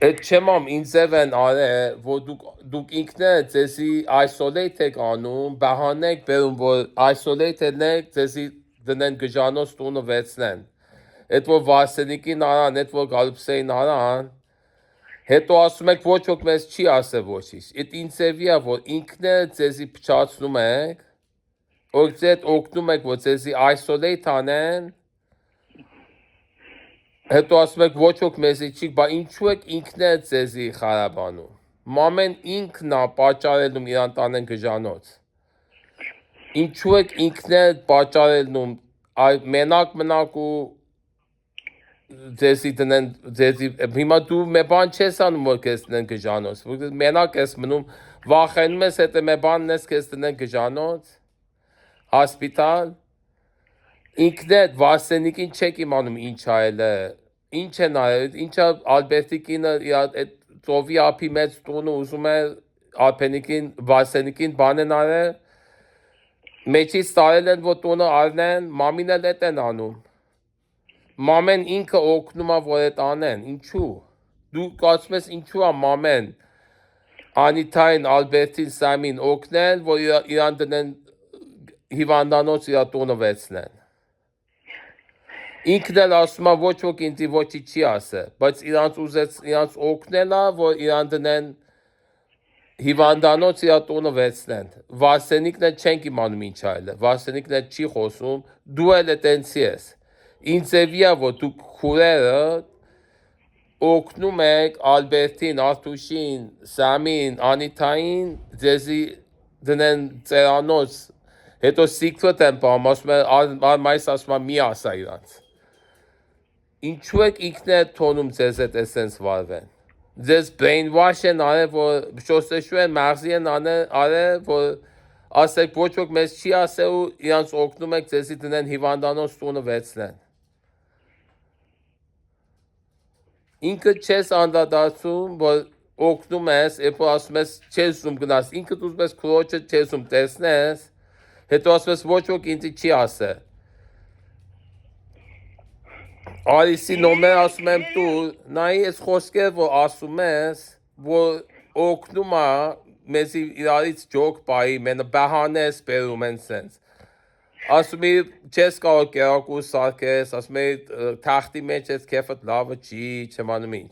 Այդ չեմամ ինձև են արել, որ դուք ինքներդ ձեզի isolate եք անում, բահանե եք բերում, որ isolated եք, ձեզի դնեն գժանոց տունը վերցնեն։ Այդ որ Վարսենիկին արան, այդ որ Գալուպսեին արան, հետո ասում եք ոչ ոք մեզ չի ասել ոչինչ։ Այդ ինձևի է, որ ինքներդ ձեզի փչացնում եք, որ ձեզ օգնում եք, որ ձեզի isolate անեն, հետո ասում եք ոչ ոք մեզի չի, բա ինչու եք ինքներդ ձեզի խարաբանում։ Մամեն ինքն է պատճառելնում իրան տանեն գժանոց։ Ինչու եք ինքներդ պատճառելնում, մենակ մնաք ու ձեզի դնեն, ձեզի, հիմա դու մի բան չես անում, որ քեզ դնեն գժանոց, մենակ ես մնում, վախենում ես, հետո մի բանն ես քեզ դնեն գժանոց, հոսպիտալ, ինքներդ Վարսենիկին չեք իմանում ինչ այլ է, ինչ են արել, ինչա Ալբերտիկինը այդ ծովի ափի մեծ տունը ուզում է Ալպենիկին, Վարսենիկին բան են արել, մեջից տարել են, որ տունը արնեն, մամին էլ էտ են անում, մամեն ինքը օգնում է, որ էտ անեն, ինչու, դու կարծում ես ինչու է մամեն, Անիտային, Ալբերտին, Սամին օգնել, որ իրան դնեն հիվանդանոց իր տունը վերցնեն։ Ինքն էլ ասում է ոչ ոք ինձի ոչի չի ասել, բայց իրանց օգնել է, որ իրան դնեն հիվանդանոց իր տունը վերցնեն։ Վարսենիկն էլ չենք իմանում ինչ այլ է, Վարսենիկն էլ չի խոսում, դու էլ տենցի ես։ Ինձևի է, որ դուք քուրերը օգնում եք Ալբերտին, Արտուշին, Սամին, Անիտային, ձեզի դնեն ծերանոց, հետո secret են պահում, ասում են, մայս ասում է մի ասա իրանց։ Ինչու եք ինքներդ թոնում ձեզ այդ էսենց վարվեն։ Ձեզ brainwash են արել, որ շոսեշու են մաղզի են արել, որ ասեք ոչ ոք մեզ չի ասել ու իրանց օգնում եք ձեզի դնեն հիվանդանոց տունը վերցնեն։ Ինքը չես անդադարձում, որ օգնում ես, երբ որ ասում ես չես ուզում գնաս, ինքդ ուզում ես քրոջը չես ուզում տեսնես, հետո ասում ես ոչ ոք ինձի չի ասել։ Արիսի նոմեր ասում եմ դու, նայի ես խոսքեր, որ ասում ես, որ օգնում է մեզի իրարից ջոկ պայի, մենը բահանե ես բերում են սենց։ Ասում է չես կարող կերակուր սարկես, ասում է թախտի մեջ ես կեֆդ լավը չի, չմանում ինչ։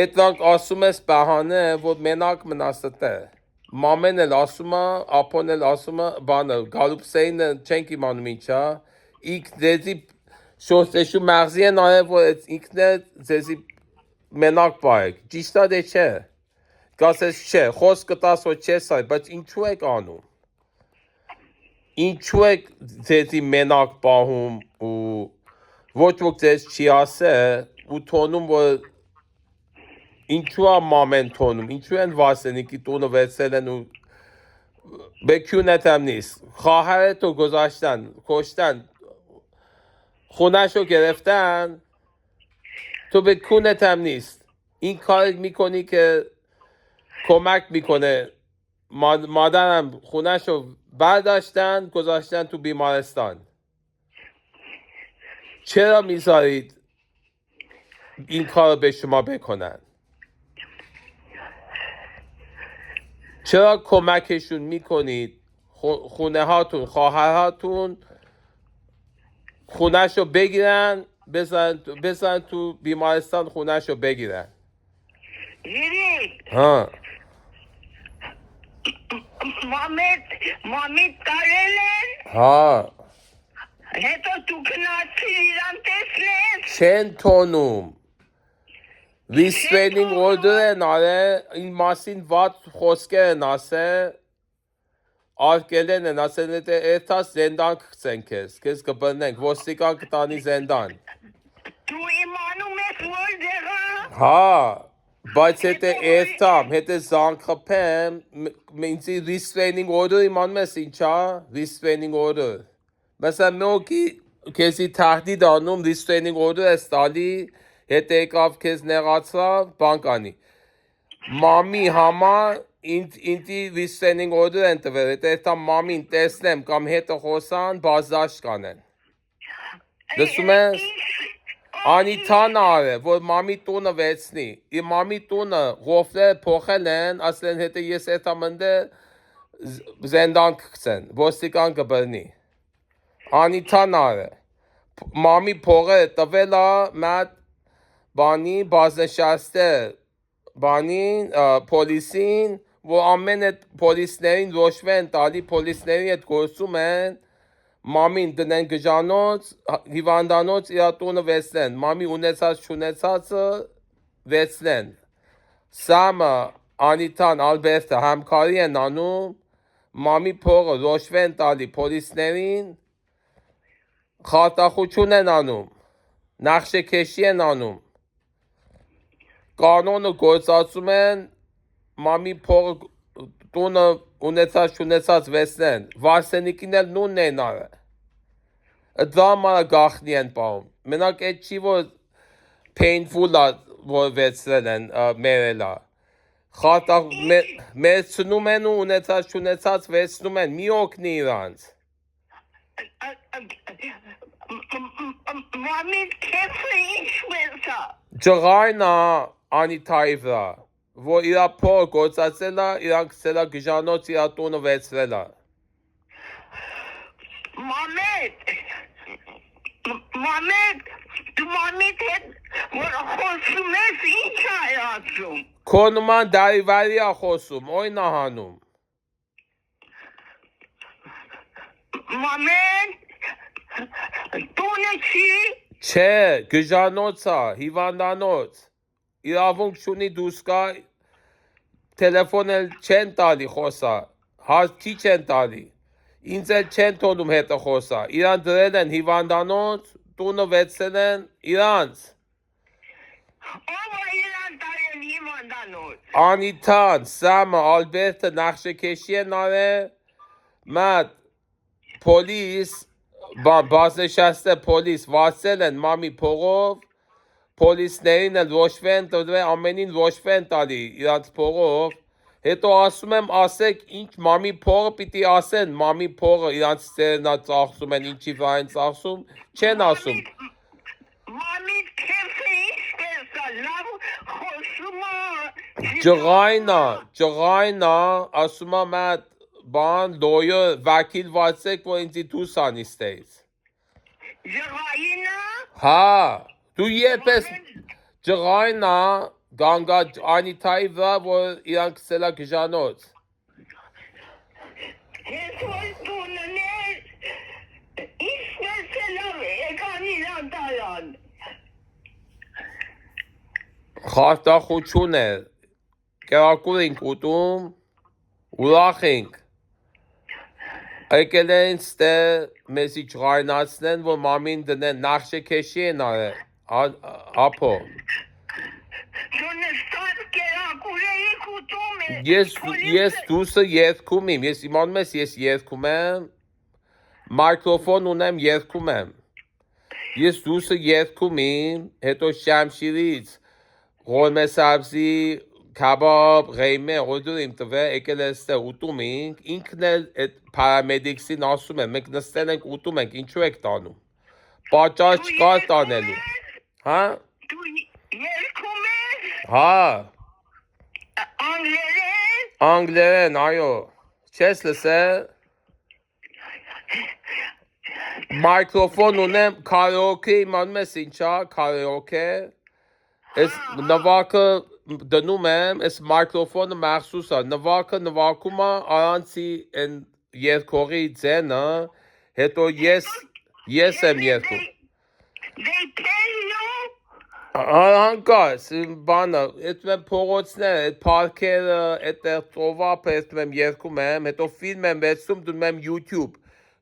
Էդրանք ասում ես բահանե, որ մենակ մնաս տե։ Մամեն էլ ասում է, ապոն էլ ասում է, բանը, Գալուպսեին չենք իմանում ինչա, ինք ձեզի շոսեշու մաղզի են արել, որ ինքն է ձեզի մենակ պայեք, ճիշտ է դե չէ, կասես չէ, խոսք կտաս, որ չես այ, բայց ինչու եք անում, ինչու եք ձեզի մենակ պահում ու ոչ ոք ձեզ չի ասել ու թոնում, որ ինչու է մամեն թոնում, ինչու են Վարսենիկի տունը վերցել են ու բեկյուն եմ նիստ, խահարետ ու գոզաշտան, կոշտան, خونهشو گرفتن تو به کونت هم نیست این کار میکنی که کمک میکنه مادرم خونهشو برداشتن گذاشتن تو بیمارستان چرا میذارید این کار به شما بکنن چرا کمکشون میکنید خونه هاتون خواهرهاتون خونهشو بگیرن بزن تو بیمارستان خونهشو بگیرن ها مامید کارلن ها هتو تو کناسی ایران تسلن چند تونوم restraining order ناره این ماسین وات خوسکه ناسه Արկելեն են, ասեն է էթաս զենդան կծեն կեզ կբնենք, ոստիկան կտանի զենդան։ Դու իմանում ես որ դեղա։ Հա, բայց հետը էթամ, հետը զանգխպեմ, ինձի restraining order իմանում ես ինչա, restraining order։ Məsələn, մյոքի կեզի թահդիդ անում, restraining order ես տալի, հետը եկավ կեզ նեղացավ, բանկանի։ Մամի համար ինձի restraining order են տվել, հետա մամին տեսնեմ կամ հետը խոսան, բազդաշտ կանեն։ Դսում ես։ Անիթան արը, որ մամի տունը վեցնի։ Իր մամի տունը ղոֆլե փոխել են, ասել են հետը ես այդ ամենը զենդան կգցեն, ոստիկան կբրնի։ Անիթան արը։ Մամի փողը տվել է մատ բանի բազնշաստը բանին պոլիսին, որ ամեն այդ պոլիսներին ռոշվեն տալի, պոլիսների հետ գործում են, մամին դնեն գժանոց, հիվանդանոց իր տունը վեցնեն, մամի ունեցած չունեցածը վեցնեն։ Սամը Անիթան Ալբերտը համքարի են անում, մամի փողը ռոշվեն տալի պոլիսներին, խարտախություն են անում, նախշեքեշի են անում, կանոնը գործածում են, մամի փողը տունը ունեցած չունեցած վեցնեն, վարսենիկին էլ նունն են արը, դրամանը գախնի են պահում, մենակ այդ չի, որ painful է, որ վեցրել են մերել է, մերցնում են ու ունեցած չունեցած վեցնում են, մի օգնի իրանց, Մամի քեֆը ինչպես է։ ջղայնա Անիթայի վրա, որ իրա փողը գործածել է, իրանք ցել է գժանոց իրա տունը վեցրել է։ Մամեդ, դու մամիդ հետ որ խոսում ես ինչ է ասում։ Քո նման դարիվարի է խոսում, օյն է հանում։ Մամեն, տունը չի։ Չէ, գժանոց է, հիվանդանոց։ Իրավունք չունի դուրս գա, տելեֆոն էլ չեն տալի խոսա, հաշտի չեն տալի, ինձ էլ չեն թողնում հետը խոսա, իրան դրել են հիվանդանոց, տունը վեցել են իրանց։ Ով է իրան տարել հիվանդանոց։ Անիթան, Սամը, Ալբերտը նախշեքեշի են արել, մատ պոլիս, բազնշաստը պոլիս վացել են մամի փողով, պոլիսներին էլ ռոշվեն տրվել, ամենին ռոշվեն տալի իրանց փողով, հետո ասում եմ ասեք ինչ մամի փողը պիտի ասեն, մամի փողը իրանց ծերնա ծախսում են, ինչի վրա են ծախսում, չեն ասում։ Մամի քեֆը ինչպես է, լավ խոսում է։ Ջղայնա, ասում եմ այդ բան, լոյը վակիլ վացեք, որ ինձի դուրս անի ստեից։ Ջղայինը։ Հա, դու երպես ջղայնա, գանգա Անիթայի վրա, որ իրանք ցել է գժանոց։ Ես որ տունն է, ինչպես է լավ եկան իրան տարան։ Խարտախություն է, կերակուր ենք ուտում, ուրախ ենք, եկել են ստե մեզի ջղայնացնեն, որ մամին դնեն նախշեքեշի են արել, ապո։ Դու կերակուր էիք ուտում է։ Ես դուսը երդքում եմ, ես իմանում ես ես երդքում եմ, մայկրոֆոն ունեմ երդքում եմ, ես դուսը երդքում եմ, հետո շամշիրից, ղորմե սաբզի, քաբաբ, ղեյմե, որդուր իմ տվե, եկել է ստե ուտում ենք, ինքն էլ այդ պարամեդիկսին ասում եմ, մենք նստել ենք ուտում ենք, ինչու եք տանում, պատճառ չկա տանելու, հա, Դու երգում ես։ հա, Անգլերեն։ անգլերեն, այո, չես լսել, մայկրոֆոն ունեմ, կարեոկե, իմանում ես ինչա, կարեոկե, ես նվակը դնում եմ, ես մայկրոֆոնը մախսուս է, նվակը նվակում է, արանցի են երկողի ձենը, հետո ես եմ երկում։ They pay you։ Հանկարծ, բանը, այդ մեմ փողոցներ, այդ պարքերը, այդ ծովապը, այդ մեմ երկում եմ, հետո ֆիլմ եմ վեցում, դնում եմ YouTube,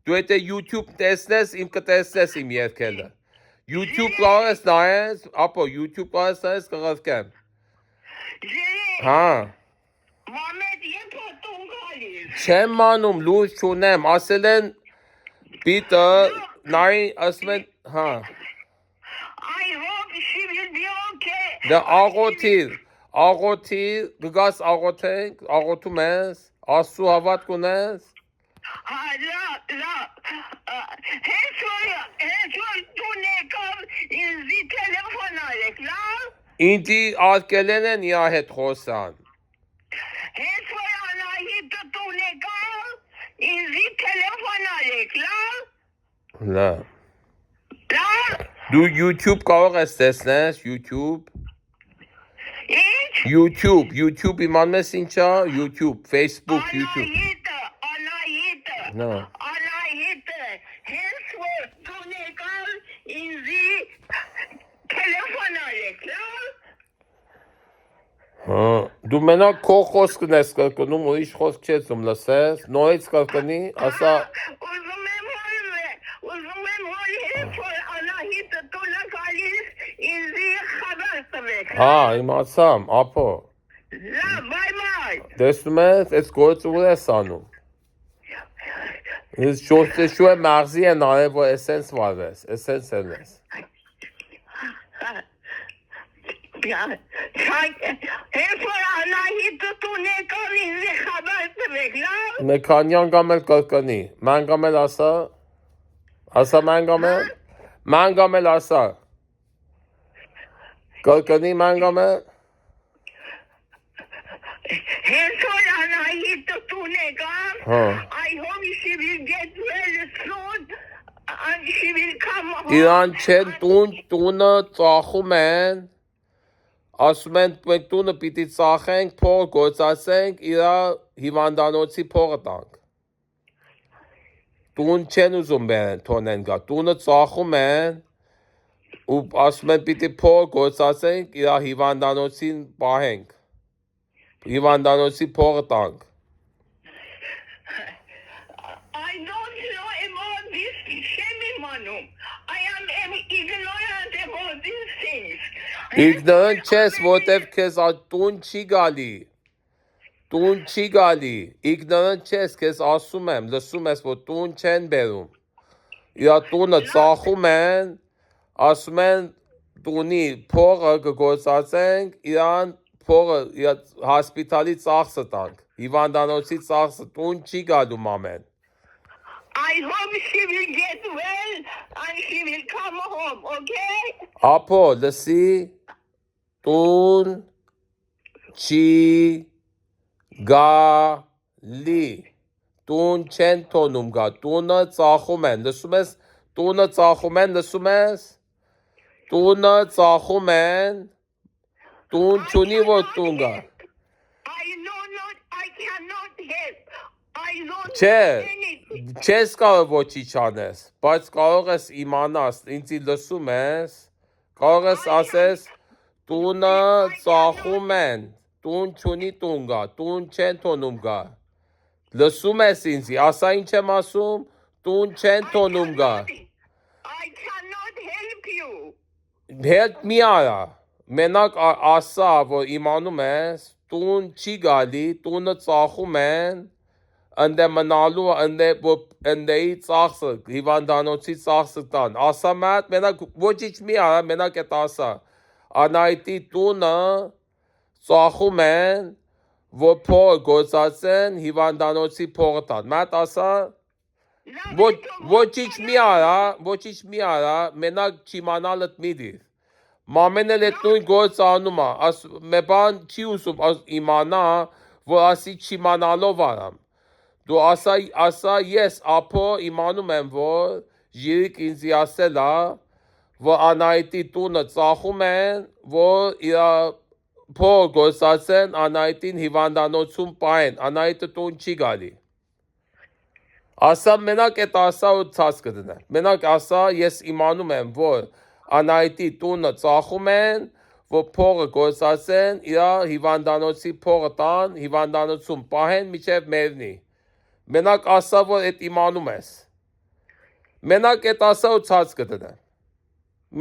դու այդ YouTube տեսնես, իմ կտեսնես իմ երկելը, YouTube կարող ես նայես, ապո YouTube կարող ես նայես կղրկեմ, հա, Մամեդ եպո տուն գալիս։ չեմ մանում, լուր չունեմ, ասել են, պիտը, նայի, ասում են, հա, I hope she will be okay։ դե աղոթիր, գգաս աղոթենք, աղոթում ես, աստու հավատ կունես, Hala. Hesor tunekam inzi telefon aleklar. Ինձի արկելեն են իա հետ խոսան։ Hesor anahit tunekam inzi telefon aleklar. Լա։ La. Դու YouTube կարող ես տեսնես, YouTube։ İç. YouTube իմանում ես ինչա, YouTube, Facebook, YouTube։ Anahit. Նա։ Anahit. Hesor tunekam inzi telefon aleklar. Հա, դու մենակ քո խոսքն ես կրկնում, ուրիշ խոսք չես ում լսես, նորից կրկնի, ասա Uzun hesor anahit tunekalis inzi haber tavek. Հա, իմացամ, ապո։ La, bye. Տեսնում ես, այս գործը ուր ես անում։ Ես շորտեշու է մաղզի են արև, որ էսենս վարվես, էսենս են ես։ Hesor anahit tunekalis inzi haber tavek. La. Մեքանյան կամ էլ կրկնի, ման կամ էլ ասա ման կամ էլ ասա, կրկնի ման կամ էլ, Hesor anahit tunekam. հա, I hope she will get well soon and she will come home. իրան չեն տունը ծախում են, ասում են մենք տունը պիտի ծախենք, փողը գործացենք, իրա հիվանդանոցի փողը տանք։ Տուն չեն ուզում բերեն, թոնեն գա, տունը ծախում են, ու ասում են պիտի փողը գործացենք, իրա հիվանդանոցին պահենք, հիվանդանոցի փողը տանք։ I don't know about this Shemimanum. I am ignorant about these things. Իգնորant չես, որտև քեզ տուն չի գալի, տուն չի գալի, իգնորant չես, քեզ ասում եմ, լսում ես, որ տուն չեն բերում, իրա տունը ծախում են, ասում են տունի փողը կգործացենք, իրան փողը հոսպիտալի ծախսը տանք, հիվանդանոցի ծախսը, տուն չի գալու մամեն։ I hope she will get well and she will come home, okay? Ապո, լսի, տուն չի գալի, տուն չեն թոնում գա, տունը ծախում են, լսում ես, տունը ծախում են, լսում ես, տունը ծախում են, տուն չունի, որ տուն գա, I cannot help. I don't չէ, know anything. չես կարող ոչի չանես, բայց կարող ես իմանաս, ինձի լսում ես, կարող ես ասես, տունը ծախում են, տուն չունի տուն գա, տուն չեն թոնում գա, լսում ես ինձի, ասա ինչ եմ ասում, տուն չեն թոնում գա, I cannot help you. հետ մի արա, մենակ ասա, որ իմանում ես, տուն չի գալի, տունը ծախում են, ընդ մնալու, ընդեի ծախսը, հիվանդանոցի ծախսը տան, ասա մատ, մենակ ոչիչ մի արա, մենակ էտ ասա, անայտի տունը ծախում են, որ փողը գործացեն, հիվանդանոցի փողը տան, մատ ասա, ոչիչ մի արա, մենակ չիմանալըտ մի դիր, մամեն էլ էտ նույն գործ անում է, մե բան չի ուսում իմանա, որ ասի չիմանալով արամ, դու ասա ես ապո իմանում եմ, որ ժիրիկ ինձի ասել է, որ անայտի տունը ծախում են, որ իրա փողը գործացեն, անայտին հիվանդանոցում պահեն, անայտը տուն չի գալի։ Ասա մենակ էտ ասա ու ցած կդնե, մենակ ասա ես իմանում եմ, որ անայտի տունը ծախում են, որ փողը գործացեն, իրա հիվանդանոցի փողը տան, հիվանդանոցում պահեն, միջև մերնի։ Մենակ ասա, որ էտ իմանում ես, մենակ էտ ասա ու ցած կդնե,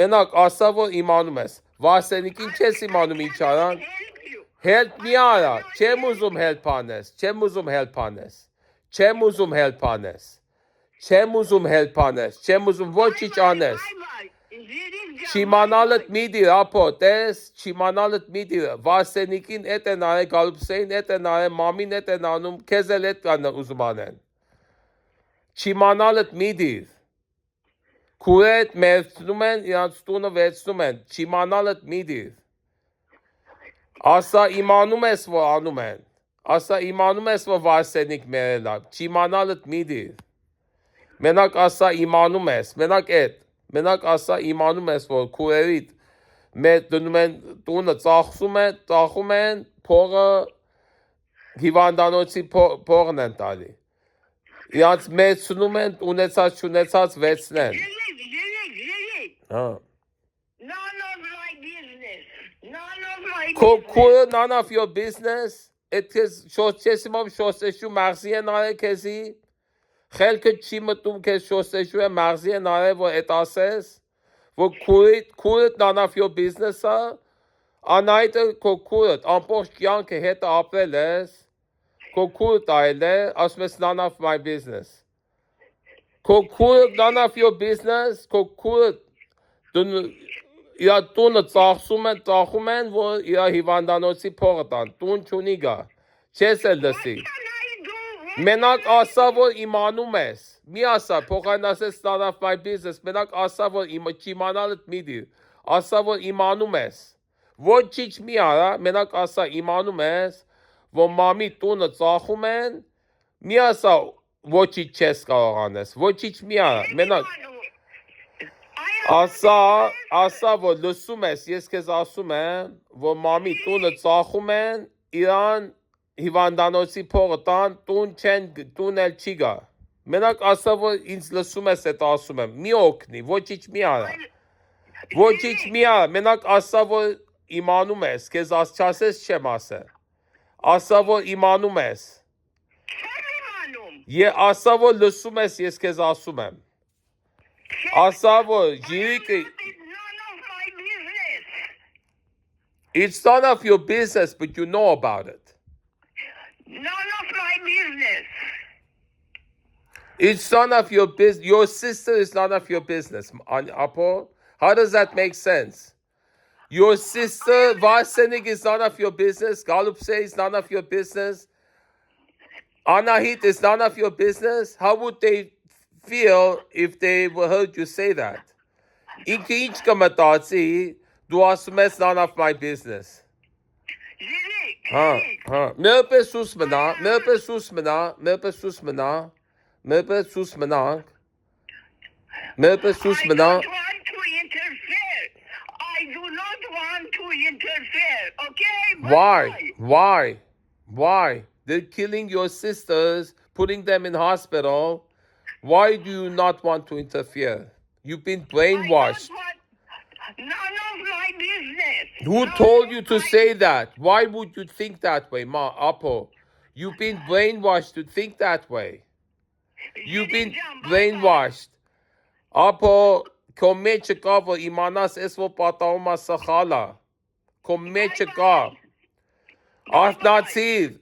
մենակ ասա, որ իմանում ես, Վասենիկին չես իմանում ինչ արան, help մի արա, չեմ ուզում help անես, չեմ ուզում ոչիչ անես, չիմանալըտ մի դիր, ապո, տես, չիմանալըտ մի դիր, Վասենիկին էտ են արե, Գալուպսեին էտ են արե, մամին էտ են անում, քեզ էլ էտ կան ուզում անեն, Չիմանալդ մի դիր։ Քուրդ մերցնում են, իրանց տունը վերցնում են, չիմանալդ մի դիր։ Ասա իմանում ես, որ անում են։ Ասա իմանում ես, որ վարսենիկ մերել է, չիմանալդ մի դիր։ Մենակ ասա իմանում ես, մենակ ասա իմանում ես, որ քուրերիդ մեր դնում են տունը ծախում են, փողը հիվանդանոցի փողն են տալի։ Իրանց մեծնում են, ունեցած չունեցած վեցնեն։ Հա։ None of my business. None of my Քուրը none of your business, էդքեզ շոսեցիմով շոսեշու մաղզի են արել քեզի, խելքը չի մտում քեզ շոսեշու է մաղզի են արել, որ էդ ասես, որ քուրդ none of your business-ը, անայտը քո քուրդ, ամբողջ կյանքը հետը ապրել ես, քո քուրդ այլ է, ասում ես none of my business։ Քո քուրդ none of your business, քո քուրդ իր տունը ծախում են, որ իր հիվանդանոցի փողը տան, տուն չունի գա, չես էլ լսի։ Մենակ ասա, որ իմանում ես, մի ասա, փոխային ասես none of my business, մենակ ասա, որ չիմանալդ մի դիր, ասա, որ իմանում ես, ոչինչ մի արա, մենակ ասա իմանում ես, որ մամի տունը ծախում են, մի ասա, ոչինչ չես կարող անես, ոչինչ մի արա, մենակ ասա, որ լսում ես, ես քեզ ասում եմ, որ մամի տունը ծախում են, իրան հիվանդանոցի փողը տան, տուն էլ չի գա։ Մենակ ասա, որ ինձ լսում ես էդ ասում եմ, մի օգնի, ոչինչ մի արա։ Ոչինչ մի արա, մենակ ասա, որ իմանում ես, քեզ չասես չեմ ասել։ Ասա, որ իմանում ես։ Ասա, որ լսում ես, ես քեզ ասում եմ։ Ասա, որ ջիրիկը It's none of your business, but you know about it. None of my business. It's none of your business. Your sister is none of your business. Apo, how does that make sense? Your sister, Varsenik, is none of your business. Galupse is none of your business. Anahit is none of your business. How would they feel if they heard you say that? Inki ichka matati. Du asum es none of my business. Melpe susmana. I don't want to interfere. I do not want to interfere. Okay? Why? They're killing your sisters, putting them in hospital. Why do you not want to interfere? You've been brainwashed. None of my business. Who told you to say that? Why would you think that way, Apo? You've been brainwashed to think that way. You've been brainwashed. Apo, komecheka vo imanas esvo patauma sakhala. Komecheka. Asnatsiv.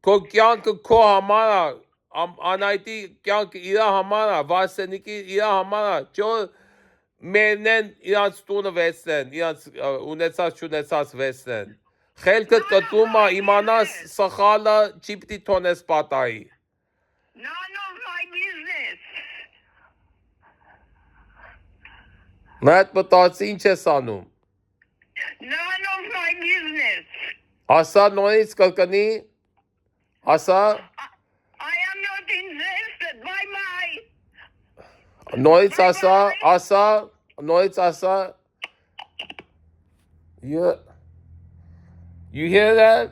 Ko kyank ko hamara. Anaiti kyank ira hamara. Varseniki ira hamara. Cho Մերնեն իրանց տունը վեցնեն, իրանց ունեցած չունեցած վեցնեն։ Խելքդ կտում է իմանաս սխալը չի պիտի թոնես պատայի։ None of my business. Մատ մտածի ինչ ես անում։ None of my business. Ասա նորից կրկնի, ասա I am not interested. Bye-bye. նորից ասա, you hear that?